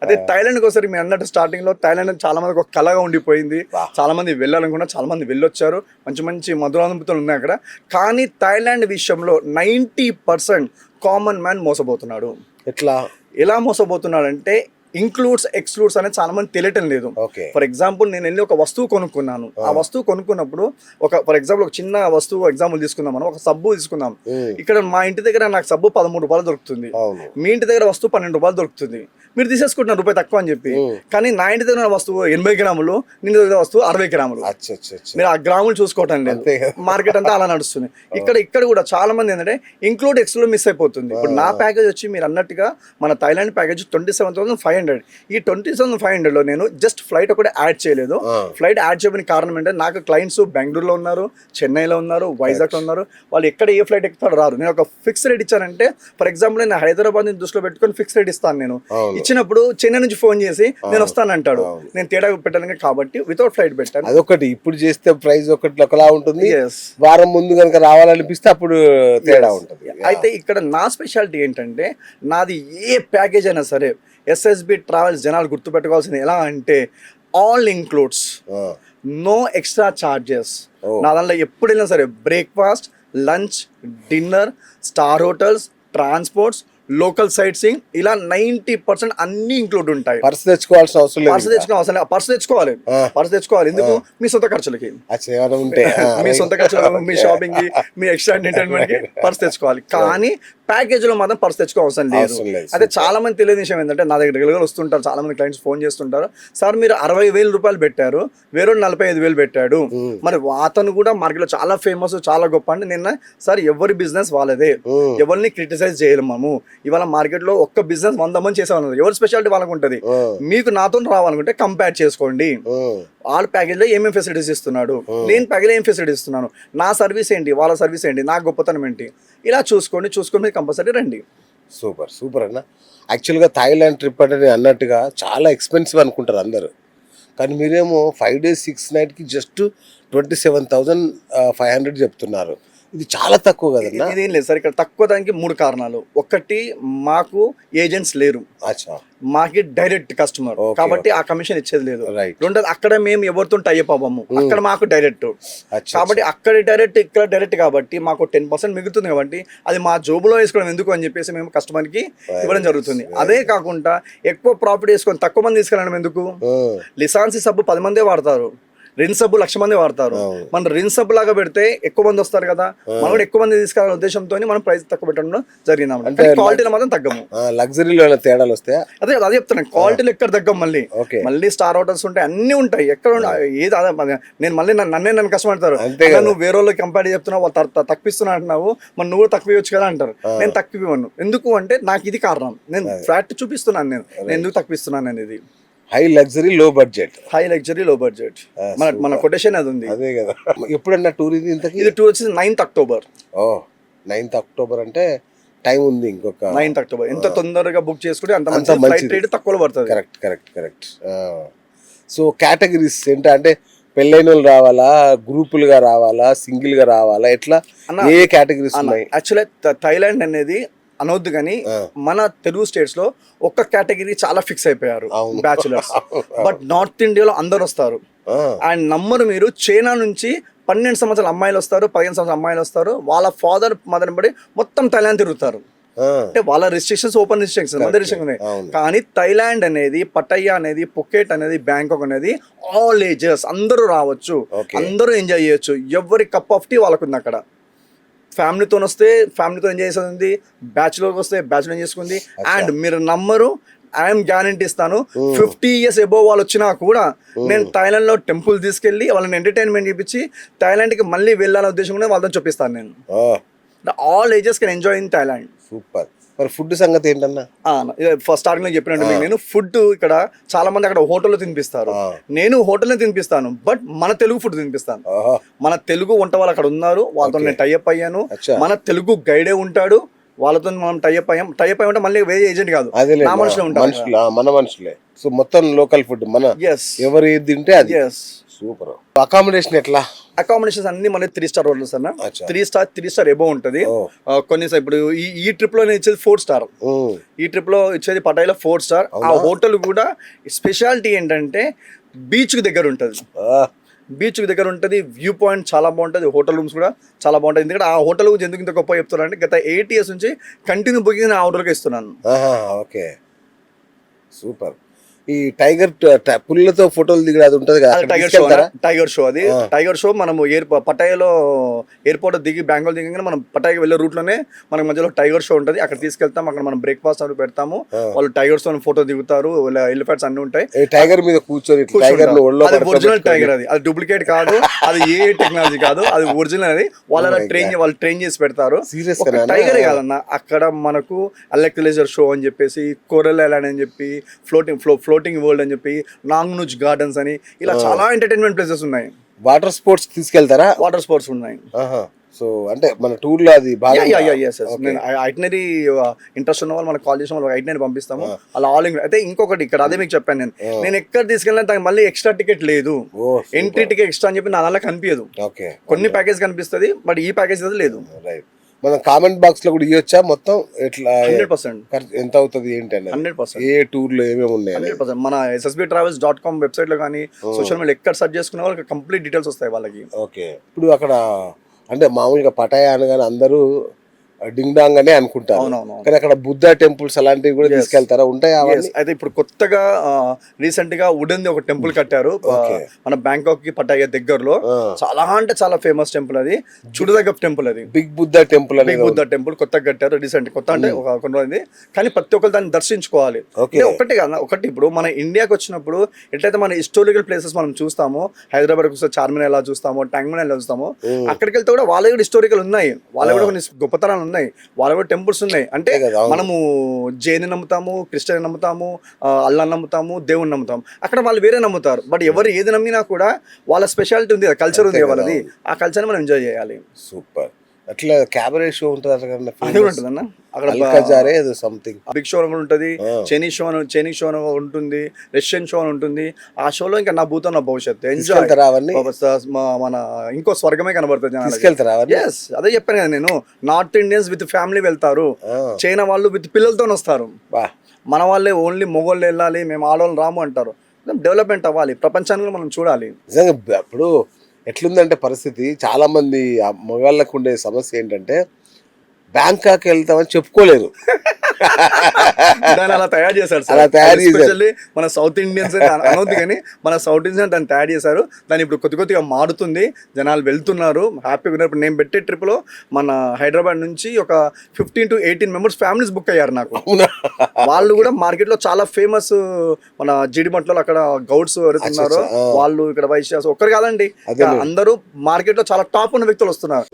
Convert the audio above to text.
అదే థాయిలాండ్కి ఒకసారి మీరు అన్నట్టు స్టార్టింగ్ లో థాయిలాండ్ చాలా మందికి ఒక కళగా ఉండిపోయింది. చాలా మంది వెళ్ళాలనుకున్నా చాలా మంది వెళ్ళొచ్చారు. మంచి మంచి మధురానుభూతులు ఉన్నాయి అక్కడ. కానీ థాయిలాండ్ విషయంలో 90% కామన్ మ్యాన్ మోసపోతున్నాడు. ఎలా మోసపోతున్నాడు అంటే ఇంక్లూడ్స్ ఎక్స్క్లూడ్స్ అనేది చాలా మంది తెలియటం లేదు. ఫర్ ఎగ్జాంపుల్ నేను వెళ్ళి ఒక వస్తువు కొనుక్కున్నాను. ఆ వస్తువు కొనుక్కున్నప్పుడు ఫర్ ఎగ్జాంపుల్ ఒక చిన్న వస్తువు ఎగ్జాంపుల్ తీసుకుందాం, మనం ఒక సబ్బు తీసుకుందాం. ఇక్కడ మా ఇంటి దగ్గర నాకు సబ్బు 13 రూపాయలు దొరుకుతుంది, మీ ఇంటి దగ్గర వస్తువు 12 రూపాయలు దొరుకుతుంది. మీరు తీసేసుకుంటున్నారు రూపాయి తక్కువ అని చెప్పి. కానీ నా ఇంటి దగ్గర వస్తువు 80 గ్రాములు, నేను దగ్గర వస్తువు 60 గ్రాములు. మీరు ఆ గ్రాములు చూసుకోవటం లేదు. మార్కెట్ అంతా అలా నడుస్తుంది. ఇక్కడ కూడా చాలా మంది ఏంటంటే ఇంక్లూడ్ ఎక్స్క్లూడ్ మిస్ అయిపోతుంది. ఇప్పుడు నా ప్యాకేజ్ వచ్చి మీరు అన్నట్టుగా మన థాయిలాండ్ ప్యాకేజ్ 27,500. ఈ 27,500లో నేను జస్ట్ ఫ్లైట్ ఒకటి యాడ్ చేయలేదు. ఫ్లైట్ యాడ్ చేయడానికి కారణం ఏంటంటే నాకు క్లయింట్స్ బెంగళూరులో ఉన్నారు, చెన్నైలో ఉన్నారు, వైజాగ్లో ఉన్నారు. వాళ్ళు ఎక్కడ ఏ ఫ్లైట్ ఎక్కుతారో రారు. నేను ఒక ఫిక్స్ రేట్ ఇచ్చానంటే ఫర్ ఎగ్జాంపుల్ నేను హైదరాబాద్ ని దృష్టిలో పెట్టుకొని ఫిక్స్ రేట్ ఇస్తాను. నేను ఇచ్చినప్పుడు చెన్నై నుంచి ఫోన్ చేసి నేను వస్తాను అంటాడు. నేను తేడా పెట్టాను కాబట్టి వితౌట్ ఫ్లైట్ పెట్టాను. అదొకటి. ఇప్పుడు చేస్తే ప్రైస్ ఒకలా ఉంటుంది, వారం ముందు కనుక రావాలనిపిస్తే అప్పుడు తేడా ఉంటుంది. అయితే ఇక్కడ నా స్పెషాలిటీ ఏంటంటే నాది ఏ ప్యాకేజ్ అయినా సరే ఎస్ఎస్బి ట్రావెల్స్ జనాలు గుర్తుపెట్టుకోవాల్సింది ఎలా అంటే all includes, no extra charges. నా దాంట్లో ఎప్పుడైనా సరే breakfast, lunch, dinner, star hotels, transports, local sightseeing, ఇలా 90% అన్ని ఇంక్లూడ్ ఉంటాయి. పర్స్ తెచ్చుకోవాల్సిన అవసరం లేదు. పర్స్ తెచ్చుకోవాలి. ఎందుకు? మీ సొంత ఖర్చులకి, మీ సొంత ఖర్చులకు, మీ షాపింగ్ కి, మీ ఎక్స్ట్రా ఎంటర్టైన్మెంట్ కి పర్స్ తెచ్చుకోవాలి. కానీ ప్యాకేజ్ లో మాత్రం పర్స్ తెచ్చుకో అవసరం లేదు. అదే చాలా మంది తెలియని విషయం ఏంటంటే నా దగ్గర రెగ్యులర్ వస్తుంటారు, చాలా మంది క్లయింట్స్ ఫోన్ చేస్తుంటారు, సార్ మీరు 60,000 రూపాయలు పెట్టారు, వేరే 45,000 పెట్టాడు, మరి అతను కూడా మార్కెట్ లో చాలా ఫేమస్, చాలా గొప్ప అంటే. నిన్న సార్ ఎవరి బిజినెస్ వాళ్ళదే, ఎవరిని క్రిటిసైజ్ చేయలేము. ఇవాళ మార్కెట్ లో ఒక్క బిజినెస్ 100 మంది చేసేవాళ్ళు, ఎవరి స్పెషాలిటీ వాళ్ళకు ఉంటుంది. మీకు నాతో రావాలనుకుంటే కంపేర్ చేసుకోండి. వాళ్ళ ప్యాకేజ్ లో ఏమేమి ఫెసిలిటీస్ ఇస్తున్నాడు, నేను ప్యాకేజ్ ఏం ఫెసిలిటీస్ ఇస్తున్నాను, నా సర్వీస్ ఏంటి, వాళ్ళ సర్వీస్ ఏంటి, నా గొప్పతనం ఏంటి, ఇలా చూసుకొని కంపల్సరీ రండి. సూపర్ అన్న. యాక్చువల్గా థాయిలాండ్ ట్రిప్ అంటే అన్నట్టుగా చాలా ఎక్స్పెన్సివ్ అనుకుంటారు అందరు, కానీ మీరేమో 5 days 6 nights జస్ట్ 27,500 చెప్తున్నారు. ఇది చాలా తక్కువ కదన్నా. ఇదేం లేదు సార్, ఇక్కడ తక్కువ దానికి 3 కారణాలు. ఒకటి, మాకు ఏజెంట్స్ లేరు, మాకి డైరెక్ట్ కస్టమర్ కాబట్టి ఆ కమిషన్ ఇచ్చేది లేదు. రెండోది, అక్కడ మేము ఎవరితో టైఅప్ అవ్వము, అక్కడ మాకు డైరెక్ట్ కాబట్టి అక్కడ డైరెక్ట్, ఇక్కడ డైరెక్ట్ కాబట్టి మాకు 10% మిగులుతుంది. కాబట్టి అది మా జోబులో వేసుకోవడం ఎందుకు అని చెప్పేసి మేము కస్టమర్ కి ఇవ్వడం జరుగుతుంది. అదే కాకుండా ఎక్కువ ప్రాఫిట్ వేసుకొని తక్కువ మంది తీసుకెళ్ళడం ఎందుకు? లిసాన్సీ సబ్బు 10 మందే వాడతారు, రిన్ సబ్బు 1,00,000 మంది వాడతారు. మనం రిన్ సబ్బు లాగా పెడితే ఎక్కువ మంది వస్తారు కదా, మనం కూడా ఎక్కువ మంది తీసుకెళ్ళాలనే ఉద్దేశంతో మనం ప్రైస్ తక్కువ పెట్టడం జరిగింది. అంటే క్వాలిటీలో మాత్రం తగ్గము. లగ్జరీలో తేడాలు వస్తాయి. అదే చెప్తాను, క్వాలిటీలో ఎక్కడ తగ్గం. మళ్ళీ స్టార్ హోటల్స్ ఉంటాయి, అన్ని ఉంటాయి. ఎక్కడ ఏది నేను మళ్ళీ నన్ను కష్టపడతారు, నువ్వు వేరే వాళ్ళకి కంపేర్ చెప్తున్నావు, తక్కువిస్తున్నా అంటున్నావు, మరి నువ్వు తక్కువ ఇవ్వచ్చు కదా అంటారు. నేను తక్కువ ఇవ్వను. ఎందుకు అంటే నాకు ఇది కారణం, నేను ఫ్యాక్ట్ చూపిస్తున్నాను. నేను ఎందుకు తక్కువిస్తున్నాను అనేది. హై లగ్జరీ లో బడ్జెట్ మన కొటేషన్ అది ఉంది. అదే కదా. ఎప్పుడన్నా టూర్ ఇది? ఇది టూర్ వచ్చేసి 9th October. 9th October అంటే టైం ఉంది ఇంకొక. 9th October ఎంత తొందరగా బుక్ చేసుకుంటే అంత మంచి ఫ్లైట్ రేట్ తక్కువలో పడుతుంది. కరెక్ట్. సో కేటగిరీస్ ఏంటంటే పెళ్ళైన వాళ్ళు రావాలా, గ్రూపులుగా రావాలా, సింగిల్ గా రావాలా, ఎట్లా ఏ కేటగిరీస్ ఉన్నాయి? యాక్చువల్లీ థాయిలాండ్ అనేది అనవద్దు కానీ మన తెలుగు స్టేట్స్ లో ఒక్క కేటగిరీ చాలా ఫిక్స్ అయిపోయారు, బ్యాచులర్స్. బట్ నార్త్ ఇండియాలో అందరు వస్తారు. అండ్ నమ్మరు మీరు, చైనా నుంచి 12 సంవత్సరాల అమ్మాయిలు వస్తారు, 15 సంవత్సరాల అమ్మాయిలు వస్తారు. వాళ్ళ ఫాదర్ మదర్ బడి మొత్తం థాయిలాండ్ తిరుగుతారు. అంటే వాళ్ళ రిస్ట్రిక్షన్స్ ఓపెన్ రిస్ట్రిక్షన్స్ మధ్య రిస్ట్రిక్షన్ ఉన్నాయి. కానీ థాయిలాండ్ అనేది, పటయ్యా అనేది, పుకెట్ అనేది, బ్యాంకాక్ అనేది ఆల్ ఏజెస్ అందరూ రావచ్చు, అందరూ ఎంజాయ్ చేయొచ్చు. ఎవరి కప్ ఆఫ్ టీ వాళ్ళకుంది అక్కడ. ఫ్యామిలీతో వస్తే ఫ్యామిలీతో ఎంజాయ్ చేస్తుంది, బ్యాచులర్ వస్తే బ్యాచులర్ ఎంజాయ్ చేసుకుంది. అండ్ మీరు నమ్మరు, ఐఎమ్ గ్యారంటీ ఇస్తాను, 50 years అబోవ్ వాళ్ళు వచ్చినా కూడా నేను థాయిలాండ్ లో టెంపుల్ తీసుకెళ్లి వాళ్ళని ఎంటర్టైన్మెంట్ చేయించి థాయిలాండ్ కి మళ్ళీ వెళ్ళాలనే ఉద్దేశం కూడా వాళ్ళతో చూపిస్తాను. నేను all ages can enjoy in Thailand. Super. మరి ఫుడ్ సంగతి ఏంటన్నా? ఫస్ట్ స్టార్టింగ్ లో చెప్పినట్టు నేను ఫుడ్ ఇక్కడ చాలా మంది అక్కడ హోటల్లో తినిపిస్తారు, నేను హోటల్లో తినిపిస్తాను. బట్ మన తెలుగు ఫుడ్ తినిపిస్తాను. మన తెలుగు వంట వాళ్ళు అక్కడ ఉన్నారు, వాళ్ళతో నేను టైఅప్ అయ్యాను. మన తెలుగు గైడే ఉంటాడు, వాళ్ళతో మనం టైఅప్ అయ్యామంటే మళ్ళీ వేరే ఏజెంట్ కాదు, నా మనుషులే ఉంటారు, మన మనుషులే. సో మొత్తం లోకల్ ఫుడ్ మన ఎవరు ఏది తింటే అది. సూపర్. అకామిడేషన్ ఎట్లా? అకామిడేషన్స్ అన్ని మన 3 స్టార్ హోటల్స్ అన్న. అచ్చా. 3 స్టార్ ఎబో ఉంటుంది. ఓ. కొన్ని ఇప్పుడు ఈ ట్రిప్ లో ఇచ్చేది 4 స్టార్. ఉమ్. ఈ ట్రిప్ లో ఇచ్చేది పటాయిలో 4 స్టార్. ఆ హోటల్ కూడా స్పెషాలిటీ ఏంటంటే బీచ్ కి దగ్గర ఉంటుంది. బీచ్ కి దగ్గర ఉంటుంది. వ్యూ పాయింట్ చాలా బాగుంటుంది. హోటల్ రూమ్స్ కూడా చాలా బాగుంటాయి. ఎందుకంటే ఆ హోటల్ గురించి ఎందుకు ఇంత గొప్ప చెప్తున్నాను అంటే గత 8 years నుంచి కంటిన్యూ బుకింగ్ ఆ హోటల్కి ఇస్తున్నాను. Okay, super. ఈ టైగర్ పుల్లతో ఫోటోలు దిగడం అది ఉంటది కదా, అది అక్కడ టైగర్ షో తీసుకెళ్తారా? టైగర్ షో అది టైగర్ షో మనము పటాయాలో ఎయిర్పోర్ట్ దిగి బెంగళూరు దిగగానే మనం పటాయాకి వెళ్ళే రూట్ లోనే మనకి మధ్యలో టైగర్ షో ఉంటుంది. అక్కడ తీసుకెళ్తాం. అక్కడ మనం బ్రేక్ఫాస్ట్ అవి పెడతాము. వాళ్ళు టైగర్స్ తో ఫోటో దిగుతారు. ఎలిఫెంట్స్ అన్ని ఉంటాయి. ఈ టైగర్ మీద కూర్చొని టైగర్ ను ఒళ్ళో అది ఒరిజినల్ పడుకోబెట్టుకొని. టైగర్. అది డూప్లికేట్ కాదు. అది ఏ టెక్నాలజీ కాదు. అది ఒరిజినల్. అది వాళ్ళు ట్రైన్ చేసి పెడతారు. Serious ఒక గానా? టైగర్ కాదన్న. అక్కడ మనకు అలెక్ట్రిలేజర్ షో అని చెప్పేసి, కోరల్ ఐలాండ్ అని చెప్పి, ఫ్లోటింగ్ వరల్డ్ అని చెప్పి, నాంగ్నూజ్ గార్డెన్స్ అని ఇలా చాలా ఎంటర్టైన్మెంట్ ప్లేసెస్ ఉన్నాయి. వాటర్ స్పోర్ట్స్ తీసుకెళ్తారా? వాటర్ స్పోర్ట్స్ ఉన్నాయి. సో అంటే మన టూర్ లో అది బాగా నేను ఐటనరీ ఇంట్రెస్ట్ ఉన్న వాళ్ళు మనకు కాల్ చేసిన వాళ్ళు ఐటనరీ పంపిస్తాము. అలా ఆల్ ఇంగ్లీష్. అయితే ఇంకొకటి ఇక్కడ అదే మీకు చెప్పాను నేను ఎక్కడ తీసుకెళ్ళినా దానికి మళ్ళీ ఎక్స్ట్రా టికెట్ లేదు. ఎంట్రీ టికెట్ ఎక్స్ట్రా అని చెప్పి నా దానిలో కనిపించదు. ఓకే, కొన్ని ప్యాకేజ్ కనిపిస్తుంది బట్ ఈ ప్యాకేజ్ అయితే లేదు. రైట్. మనం కామెంట్ బాక్స్ లో కూడా ఇవ్వచ్చా మొత్తం ఎట్లా 100% ఖర్చు ఎంత అవుతుంది ఏంటి అనేది, 100% ఏ టూర్ లో ఏమేమి ఉన్నాయి అనేది. 100% మన ssbtravels.com వెబ్సైట్ లో కానీ సోషల్ మీడియా ఎక్కడ సెర్చ్ చేసుకునే వాళ్ళకి కంప్లీట్ డీటెయిల్స్ వస్తాయి వాళ్ళకి. ఓకే. ఇప్పుడు అక్కడ అంటే మామూలుగా పటాయా అనగానే అందరూ డింగ్ డాంగ్ అనే అనుకుంటారు. అవునవును. కానీ అక్కడ బుద్ధ టెంపుల్స్ అలాంటివి కూడా తీసుకెళ్తారా? ఉంటాయి అవన్నీ? అయితే ఇప్పుడు కొత్తగా రీసెంట్ గా వుడెన్ ఒక టెంపుల్ కట్టారు మన బ్యాంకాక్ కి పటాయా దగ్గరలో. చాలా అంటే చాలా ఫేమస్ టెంపుల్ అది. చూడదగ్గ టెంపుల్ అది. బిగ్ బుద్ధ టెంపుల్ అని. బిగ్ బుద్ధ టెంపుల్ కొత్తగా కట్టారు రీసెంట్. కొత్త అంటే ఒక కొన్ని రోజులు. కానీ ప్రతి ఒక్కరు దాన్ని దర్శించుకోవాలి. Okay. ఒకటి కదా, ఒకటి ఇప్పుడు మన ఇండియాకి వచ్చినప్పుడు ఎట్లయితే మన హిస్టారికల్ ప్లేసెస్ మనం చూస్తామో, హైదరాబాద్ వస్తే చార్మినార్ ఎలా చూస్తామో, ట్యాంక్ బండ్ ఎలా చూస్తామో, అక్కడికి వెళ్తే కూడా వాళ్ళ కూడా హిస్టారికల్ ఉన్నాయి. వాళ్ళ కూడా కొన్ని గొప్పతనాలు ఉన్నాయి. వాళ్ళ కూడా టెంపుల్స్ ఉన్నాయి. అంటే మనము జైన్ నమ్ముతాము, క్రిస్టియన్ నమ్ముతాము, అల్లా నమ్ముతాము, దేవుని నమ్ముతాము. అక్కడ వాళ్ళు వేరే నమ్ముతారు. బట్ ఎవరు ఏది నమ్మినా కూడా వాళ్ళ స్పెషాలిటీ ఉంది, కల్చర్ ఉంది వాళ్ళది. ఆ కల్చర్ మనం ఎంజాయ్ చేయాలి. సూపర్. అట్లా క్యాబరే షో ఉంటుంది అది కూడా ఉంటుందన్న. అక్కడ సంథింగ్ బిగ్ షో అని ఉంటుంది, చైనీస్ షో అని ఉంటుంది, రష్యన్ షో అని ఉంటుంది. ఆ షోలో ఇంకా నా భూతం నా భవిష్యత్తు ఎంజాయ్. అవన్నీ మన ఇంకో స్వర్గమే కనబడుతుంది జనాలకి. తీసుకెళ్తారా అవన్నీ? Yes, అదే చెప్పాను కదా నేను. నార్త్ ఇండియన్స్ విత్ ఫ్యామిలీ వెళ్తారు. చైనా వాళ్ళు విత్ పిల్లలతో వస్తారు. మన వాళ్ళే ఓన్లీ మొగోళ్ళు వెళ్ళాలి, మేము ఆడవాళ్ళు రాము అంటారు. డెవలప్మెంట్ అవ్వాలి, ప్రపంచాన్ని మనం చూడాలి. నిజంగా ఇప్పుడు ఎట్లుందంటే పరిస్థితి, చాలా మంది మగాళ్ళకు ఉండే సమస్య ఏంటంటే బ్యాంకాక్ వెళ్తామని చెప్పుకోలేరు. దాన్ని అలా తయారు చేశారు అలా తయారు చేశారు. ఎస్పెషల్లీ మన సౌత్ ఇండియన్స్ అనవద్దు కానీ మన సౌత్ ఇండియన్స్ దాన్ని తయారు చేశారు. దాన్ని ఇప్పుడు కొద్దిగా మారుతుంది. జనాలు వెళ్తున్నారు, హ్యాపీగా ఉన్నారు. ఇప్పుడు నేను పెట్టే ట్రిప్ లో మన హైదరాబాద్ నుంచి ఒక 15 to 18 మెంబర్స్ ఫ్యామిలీస్ బుక్ అయ్యారు నాకు. వాళ్ళు కూడా మార్కెట్ లో చాలా ఫేమస్. మన జీడిమట్లో అక్కడ గౌడ్స్ ఎవరున్నారు, వాళ్ళు ఇక్కడ వైశ్యాస్ ఒక్కరు కాదండి, అందరూ మార్కెట్ లో చాలా టాప్ ఉన్న వ్యక్తులు వస్తున్నారు.